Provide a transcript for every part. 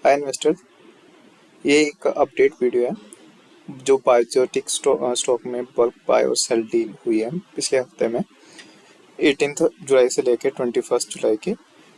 हाय investor, ये एक update video है जो बायोटिक स्टॉक में बल्क बाय और सेल डील हुई है पिछले हफ्ते में 18 जुलाई से लेकर 21 जुलाई के।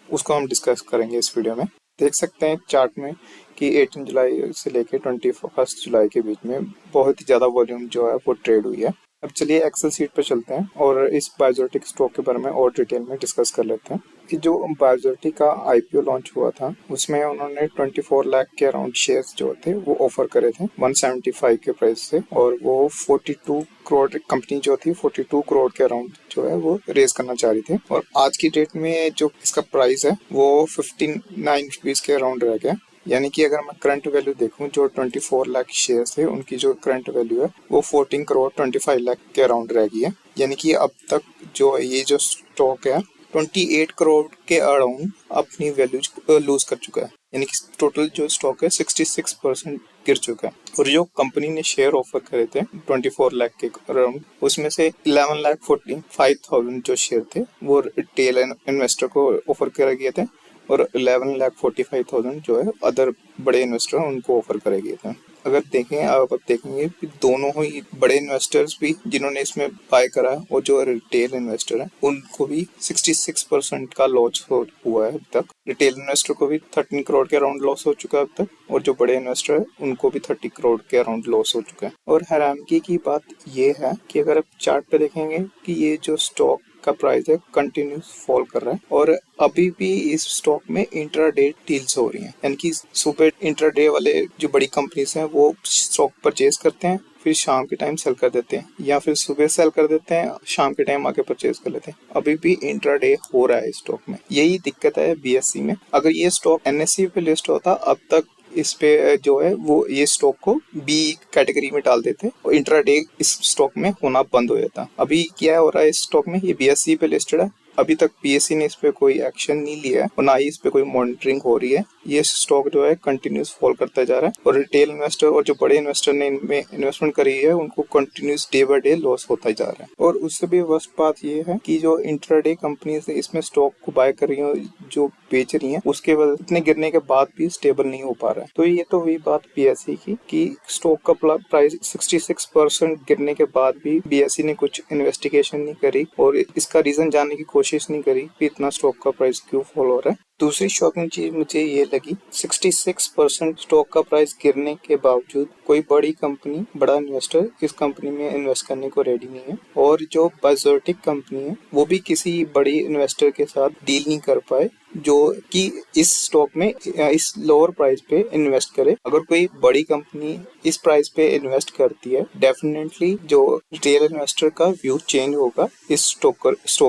उसको हम डिस्कस करेंगे इस वीडियो में। देख सकते हैं चार्ट में कि 18 जुलाई से लेकर 21 जुलाई के बीच में बहुत ही ज़्यादा वॉल्यूम जो है वो ट्रेड हुई है। अब चलिए एक्सेल सीट पर चलते हैं और इस बायोटिक स्टॉक के बारे में और डिटेल में डिस्कस कर लेते हैं कि जो बायोटिक का आईपीओ लॉन्च हुआ था उसमें उन्होंने 24 लाख के अराउंड शेयर्स जो थे वो ऑफर करे थे 175 के प्राइस से, और वो 42 करोड़ कंपनी जो थी 42 करोड़ के अराउंड जो है वो रेज करना चाह रही थी। और आज की डेट में जो इसका प्राइस है वो 59 रुपीज के अराउंड रह गया। यानी कि अगर मैं करंट वैल्यू देखूं, जो 24 लाख शेयर्स थे उनकी जो करंट वैल्यू है वो 14 करोड़ 25 लाख के अराउंड रह गई है। यानी कि अब तक जो ये जो स्टॉक है 28 करोड़ के अराउंड अपनी वैल्यू लूज कर चुका है। यानी कि टोटल जो स्टॉक है 66% गिर चुका है। और जो कंपनी ने शेयर ऑफर करे थे 24 लाख के अराउंड, उसमें से 11,45,000 जो शेयर थे वो रिटेल इन्वेस्टर को ऑफर करे गए थे और 11,45,000 जो है अदर बड़े इन्वेस्टर उनको ऑफर करे गए थे। अगर देखें आप देखेंगे कि दोनों ही बड़े इन्वेस्टर्स भी जिन्होंने इसमें बाय करा है और जो रिटेल इन्वेस्टर है उनको भी 66% का लॉस हुआ है अब तक। रिटेल इन्वेस्टर को भी 13 करोड़ के अराउंड लॉस हो चुका है अब तक, और जो बड़े इन्वेस्टर है उनको भी 30 करोड़ के अराउंड लॉस हो चुका है। और हैरानगी की बात ये है कि अगर आप चार्ट पे देखेंगे कि ये जो स्टॉक का प्राइस है कंटिन्यूस फॉल कर रहा है और अभी भी इस स्टॉक में इंट्राडे डील्स हो रही हैं। यानी कि सुबह इंट्राडे वाले जो बड़ी कंपनीज हैं वो स्टॉक परचेज करते हैं, फिर शाम के टाइम सेल कर देते हैं, या फिर सुबह सेल कर देते हैं, शाम के टाइम आके परचेज कर लेते हैं। अभी भी इंट्राडे हो रहा है इस स्टॉक में। यही दिक्कत है बीएससी में। अगर ये स्टॉक एनएससी पे लिस्ट होता अब तक इस पे जो है वो ये स्टॉक को बी कैटेगरी में डाल देते और इंट्राडे इस स्टॉक में होना बंद हो जाता। अभी क्या हो रहा है इस स्टॉक में, ये बीएससी पे लिस्टेड है। अभी तक पीएससी ने इस पे कोई एक्शन नहीं लिया है और ना ही इस पे कोई मॉनिटरिंग हो रही है। ये स्टॉक जो है कंटिन्यूस फॉल करता जा रहा है और रिटेल इन्वेस्टर और जो बड़े इन्वेस्टर ने इनमें इन्वेस्टमेंट करी है उनको continuous day by day loss होता जा रहा है। और उससे भी वर्स्ट बात ये है कि जो इंट्राडे कंपनीज इसमें स्टॉक को बाय कर रही है, जो बेच रही हैं, उसके बाद इतने गिरने के बाद भी स्टेबल नहीं हो पा रहा है। तो ये तो हुई बात बीएससी की कि स्टॉक का प्राइस 66% गिरने के बाद भी बीएससी ने कुछ इन्वेस्टिगेशन नहीं करी और इसका रीजन जानने की कोशिश नहीं करी कि इतना स्टॉक का प्राइस क्यों फॉल हो रहा है। दूसरी शॉकिंग चीज मुझे ये लगी, 66% स्टॉक का प्राइस गिरने के बावजूद कोई बड़ी कंपनी, बड़ा इन्वेस्टर इस कंपनी में इन्वेस्ट करने को रेडी नहीं है। और जो बायोटिक कंपनी है वो भी किसी बड़ी इन्वेस्टर के साथ डील नहीं कर पाए जो कि इस स्टॉक में इस लोअर प्राइस पे इन्वेस्ट करे। अगर कोई बड़ी कंपनी इस प्राइस पे इन्वेस्ट करती है, डेफिनेटली जो रिटेल इन्वेस्टर का व्यू चेंज होगा इस स्टॉक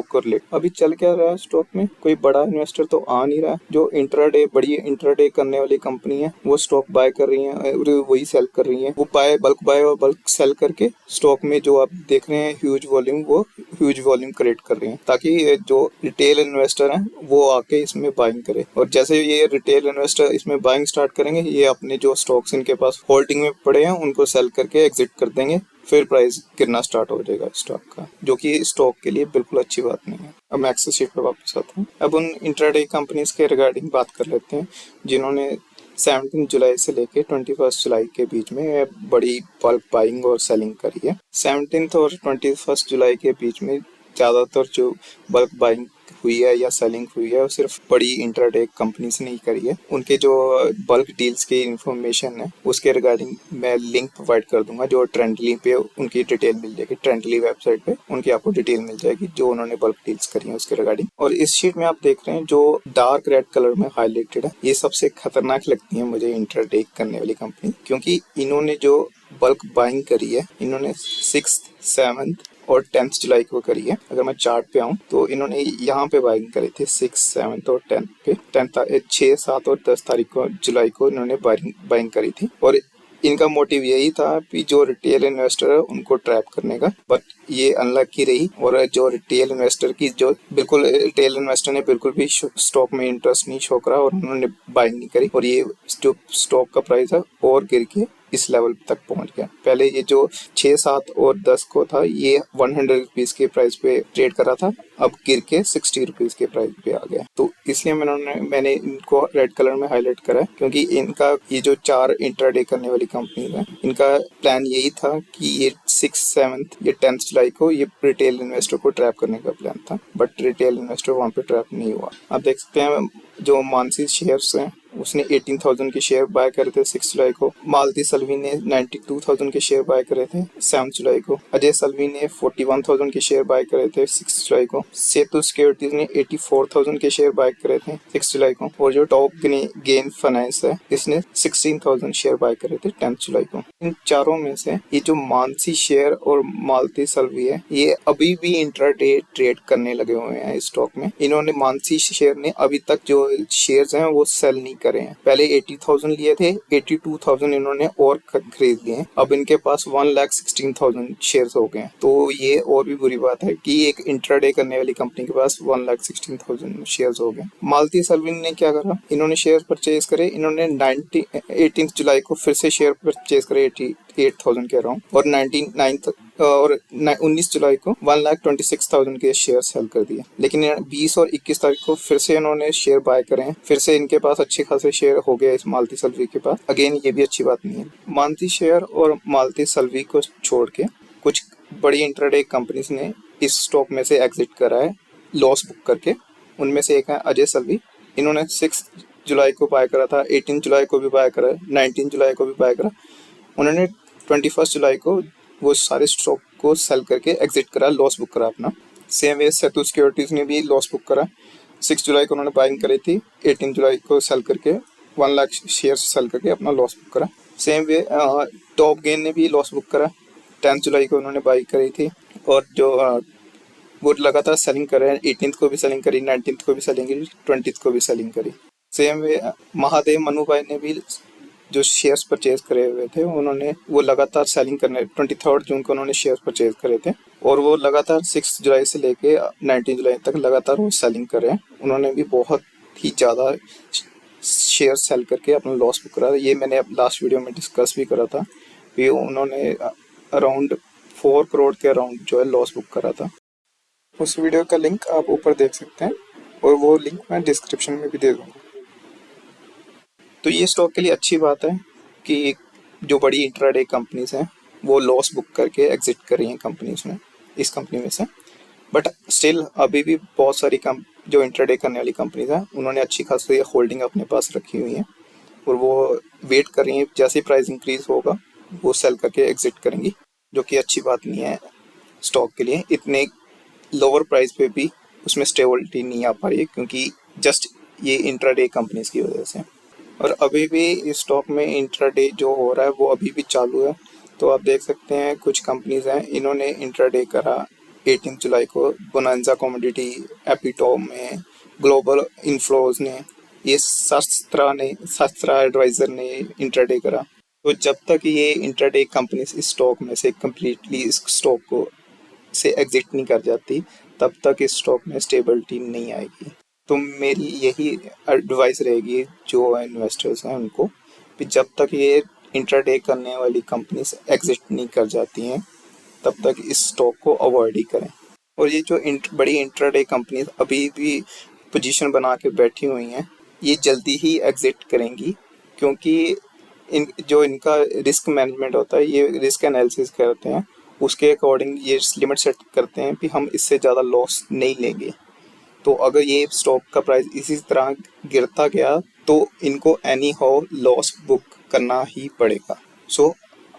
को लेकर। अभी चल क्या रहा है स्टॉक में, कोई बड़ा इन्वेस्टर तो आ नहीं रहा। जो बड़ी इंट्राडे करने वाली कंपनी है वो स्टॉक बाय कर रही है और वही सेल कर रही है। वो बल्क बाय और बल्क सेल करके स्टॉक में जो आप देख रहे हैं ह्यूज वॉल्यूम क्रिएट कर रही है, ताकि जो रिटेल इन्वेस्टर हैं वो आके इसमें बाइंग करे। और जैसे ये रिटेल इन्वेस्टर इसमें बाइंग स्टार्ट करेंगे, ये अपने जो स्टॉक्स इनके पास होल्डिंग में पड़े हैं उनको सेल करके एग्जिट कर देंगे, फिर प्राइस गिरना स्टार्ट हो जाएगा स्टॉक का, जो कि स्टॉक के लिए बिल्कुल अच्छी बात नहीं है। अब मैं एक्सेल शीट पर वापस आता हूँ। अब उन इंट्राडे कंपनीज के रिगार्डिंग बात कर लेते हैं जिन्होंने 17 जुलाई से लेके 21 जुलाई के बीच में बड़ी बल्क बाइंग और सेलिंग करी है। 17 और 21 जुलाई के बीच में ज्यादातर जो बल्क बाइंग हुई है या सेलिंग हुई है वो सिर्फ बड़ी इंट्राडे कंपनीज ने ही करी है। उनके जो बल्क डील्स की इंफॉर्मेशन है उसके रिगार्डिंग मैं लिंक प्रोवाइड कर दूंगा, जो ट्रेंडली पे उनकी डिटेल मिल जाएगी। ट्रेंडली वेबसाइट पे उनकी आपको डिटेल मिल जाएगी जो उन्होंने बल्क डील्स करी है उसके रिगार्डिंग। और इस शीट में आप देख रहे हैं जो डार्क रेड कलर में हाईलाइटेड है, ये सबसे खतरनाक लगती है मुझे इंट्राडे करने वाली कंपनी, क्योंकि इन्होंने जो बल्क बाइंग करी है इन्होंने 6th, 7th और 10th जुलाई को करी है। अगर मैं चार्ट पे आऊँ तो इन्होंने यहाँ पे बाइंग करी थी 6, 7 और 10 पे। 6, 7 और 10 तारीख को जुलाई को इन्होंने बाइंग करी थी। और इनका मोटिव यही था कि जो रिटेल इन्वेस्टर है उनको ट्रैप करने का, बट ये अनलकी रही। और जो रिटेल इन्वेस्टर ने बिल्कुल भी स्टॉक में इंटरेस्ट नहीं शो करा और उन्होंने बाइंग नहीं करी और ये जो स्टॉक का प्राइस है और गिर के इस लेवल तक पहुंच गया। पहले ये जो 6, 7 और 10 को था, ये 100 रुपीज़ के प्राइस पे ट्रेड कर रहा था, अब गिर के 60 रुपीज़ के प्राइस पे आ गया। तो इसलिए मैंने इनको रेड कलर में हाईलाइट करा है, क्योंकि इनका ये जो 4 इंट्राडे करने वाली कंपनी है, इनका प्लान यही था कि ये 6, 7 या 10 जुलाई को ये रिटेल इन्वेस्टर को ट्रैप करने का प्लान था, बट रिटेल इन्वेस्टर वहाँ पे ट्रैप नहीं हुआ। आप देख सकते हैं जो मानसी शेयर्स हैं, उसने 18,000 के शेयर बाय करे थे 6 जुलाई को। मालती सल्वी ने 92,000 के शेयर बाय करे थे 7 जुलाई को। अजय सल्वी ने 41,000 के शेयर बाय करे थे 6 जुलाई को। सेतु सिक्योरिटीज ने 84,000 के शेयर बाय करे थे 6 जुलाई को। और जो टॉप गेन फाइनेंस है, इसने 16,000 शेयर बाय करे थे 10 जुलाई को। इन चारों में से ये जो मानसी शेयर और मालती सल्वी है, ये अभी भी इंट्राडे ट्रेड करने लगे हुए हैं इस स्टॉक में। इन्होंने मानसी शेयर ने अभी तक जो शेयर्स हैं वो सेल नहीं करे हैं। पहले 80,000 लिए थे, 82,000 इन्होंने और खरीद लिए। अब इनके पास 1,16,000 शेयर्स हो गए। तो ये और भी बुरी बात है कि एक इंट्राडे करने वाली कंपनी के पास 1,16,000 शेयर्स हो गए। मालती सल्विन ने क्या करा, इन्होंने शेयर परचेज करे। इन्होंने 18 जुलाई को फिर से शेयर परचेज करे 88,000 के अराउंड, और 19 जुलाई को 1,26,000 के शेयर सेल कर दिए। लेकिन 20 और 21 तारीख को फिर से इन्होंने शेयर बाय करे हैं। फिर से इनके पास अच्छे खासे शेयर हो गए इस मालती सल्वी के पास। अगेन ये भी अच्छी बात नहीं है। मालती शेयर और मालती सल्वी को छोड़ के कुछ बड़ी इंट्राडे कंपनीज ने इस स्टॉक में से एग्जिट करा है लॉस बुक करके। उनमें से एक है अजय सल्वी। इन्होंने 6 जुलाई को बाय करा था, 18 जुलाई को भी बाय करा, 19 जुलाई को भी बाय करा। उन्होंने 21 जुलाई को वो सारे स्टॉक को सेल करके एग्जिट करा, लॉस बुक करा अपना। सेम वे सेतु सिक्योरिटीज ने भी लॉस बुक करा। 6 जुलाई को उन्होंने बाइंग करी थी, 18 जुलाई को सेल करके 1 लाख शेयर सेल करके अपना लॉस बुक करा। सेम वे टॉप गेन ने भी लॉस बुक करा। 10 जुलाई को उन्होंने बाई करी थी, और जो वो लगातार सेलिंग कर रहे हैं। 18th को भी सेलिंग करी, 19th को भी सेलिंग करी, 20th को भी सेलिंग करी। सेम वे महादेव मनु भाई ने भी जो शेयर्स परचेज करे हुए थे, उन्होंने वो लगातार सेलिंग करने 23 जून को उन्होंने शेयर्स परचेज करे थे, और वो लगातार 6 जुलाई से लेके 19 जुलाई तक लगातार वो सेलिंग कर रहे हैं। उन्होंने भी बहुत ही ज़्यादा शेयर सेल करके अपना लॉस बुक करा। ये मैंने लास्ट वीडियो में डिस्कस भी करा था कि उन्होंने अराउंड 4 करोड़ के अराउंड जो है लॉस बुक करा था। उस वीडियो का लिंक आप ऊपर देख सकते हैं, और वो लिंक मैं डिस्क्रिप्शन में भी दे दूँगा। तो ये स्टॉक के लिए अच्छी बात है कि जो बड़ी इंट्राडे कंपनीज हैं वो लॉस बुक करके एग्जिट कर रही हैं कंपनीज में, इस कंपनी में से। बट स्टिल अभी भी बहुत सारी जो इंट्राडे करने वाली कंपनीज हैं, उन्होंने अच्छी खासी होल्डिंग अपने पास रखी हुई हैं, और वो वेट कर रही हैं जैसे प्राइस इंक्रीज होगा वो सेल करके एग्जिट करेंगी, जो कि अच्छी बात नहीं है स्टॉक के लिए। इतने लोअर प्राइस पे भी उसमें स्टेबिलिटी नहीं आ पा रही है, क्योंकि जस्ट ये इंट्राडे कंपनीज की वजह से। और अभी भी इस स्टॉक में इंट्राडे जो हो रहा है वो अभी भी चालू है। तो आप देख सकते हैं कुछ कंपनीज हैं, इन्होंने इंट्राडे करा 18 जुलाई को। बोनांजा कमोडिटी, एपिटॉम में, ग्लोबल इन्फ्लोज ने, ये शास्त्रा एडवाइजर ने इंट्राडे करा। तो जब तक ये इंट्राडे कंपनीज इस स्टॉक में से कम्प्लीटली इस स्टॉक को से एग्जिट नहीं कर जाती, तब तक इस स्टॉक में स्टेबिलिटी नहीं आएगी। तो मेरी यही एडवाइस रहेगी जो इन्वेस्टर्स हैं उनको, कि जब तक ये इंट्राडे करने वाली कंपनीज एग्जिट नहीं कर जाती हैं, तब तक इस स्टॉक को अवॉइड ही करें। और ये जो बड़ी इंट्राडे कंपनीज अभी भी पोजीशन बना के बैठी हुई हैं, ये जल्दी ही एग्जिट करेंगी, क्योंकि इनका रिस्क मैनेजमेंट होता है, ये रिस्क एनालिसिस करते हैं, उसके अकॉर्डिंग ये लिमिट सेट करते हैं कि हम इससे ज़्यादा लॉस नहीं लेंगे। तो अगर ये स्टॉक का प्राइस इसी तरह गिरता गया तो इनको एनी हाउ लॉस बुक करना ही पड़ेगा। सो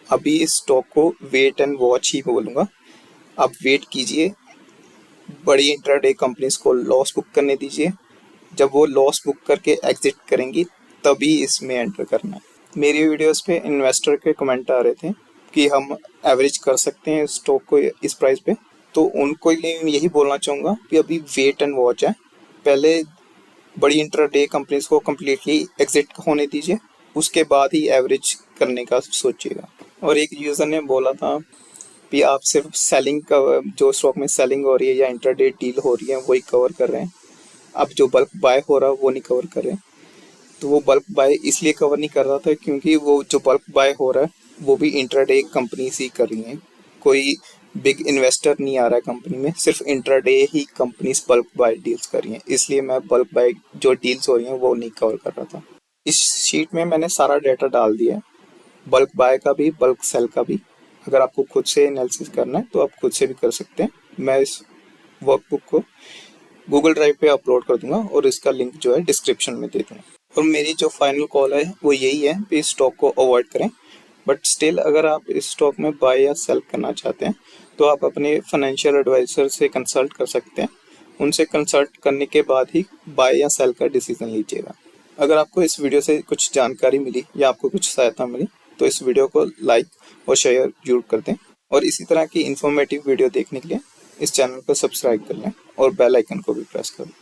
अभी इस स्टॉक को वेट एंड वॉच ही बोलूँगा। आप वेट कीजिए, बड़ी इंट्राडे कंपनीज को लॉस बुक करने दीजिए। जब वो लॉस बुक करके एग्जिट करेंगी तभी इसमें एंटर करना है। मेरी वीडियोस पे इन्वेस्टर के कमेंट आ रहे थे कि हम एवरेज कर सकते हैं स्टॉक को इस प्राइस पे, तो उनको यही बोलना चाहूँगा कि अभी वेट एंड वॉच है। पहले बड़ी इंट्राडे कंपनीज को कम्प्लीटली एग्जिट होने दीजिए, उसके बाद ही एवरेज करने का सोचिएगा। और एक यूज़र ने बोला था कि आप सिर्फ सेलिंग का, जो स्टॉक में सेलिंग हो रही है या इंट्राडे डील हो रही है वही कवर कर रहे हैं, अब जो बल्क बाय हो रहा है वो नहीं कवर कर रहे हैं। तो वो बल्क बाय इसलिए कवर नहीं कर रहा था क्योंकि वो जो बल्क बाय हो रहा है वो भी इंट्राडे कंपनी ही कर रही हैं। कोई बिग इन्वेस्टर नहीं आ रहा है कंपनी में, सिर्फ इंट्राडे ही कंपनीज बल्क बाय डील्स कर रही हैं, इसलिए मैं बल्क बाय जो डील्स हो रही हैं वो नहीं कवर कर रहा था। इस शीट में मैंने सारा डाटा डाल दिया है, बल्क बाय का भी बल्क सेल का भी। अगर आपको खुद से एनालिसिस करना है तो आप खुद से भी कर सकते हैं। मैं इस वर्कबुक को गूगल ड्राइव पे अपलोड कर दूंगा और इसका लिंक जो है डिस्क्रिप्शन में दे दूंगा। और मेरी जो फाइनल कॉल है वो यही है कि इस स्टॉक को अवॉइड करें, बट स्टिल अगर आप इस स्टॉक में बाय या सेल करना चाहते हैं तो आप अपने फाइनेंशियल एडवाइजर से कंसल्ट कर सकते हैं। उनसे कंसल्ट करने के बाद ही बाय या सेल का डिसीजन लीजिएगा। अगर आपको इस वीडियो से कुछ जानकारी मिली या आपको कुछ सहायता मिली तो इस वीडियो को लाइक और शेयर जरूर कर दें, और इसी तरह की इंफॉर्मेटिव वीडियो देखने के लिए इस चैनल को सब्सक्राइब कर लें और बेल आइकन को भी प्रेस कर लें।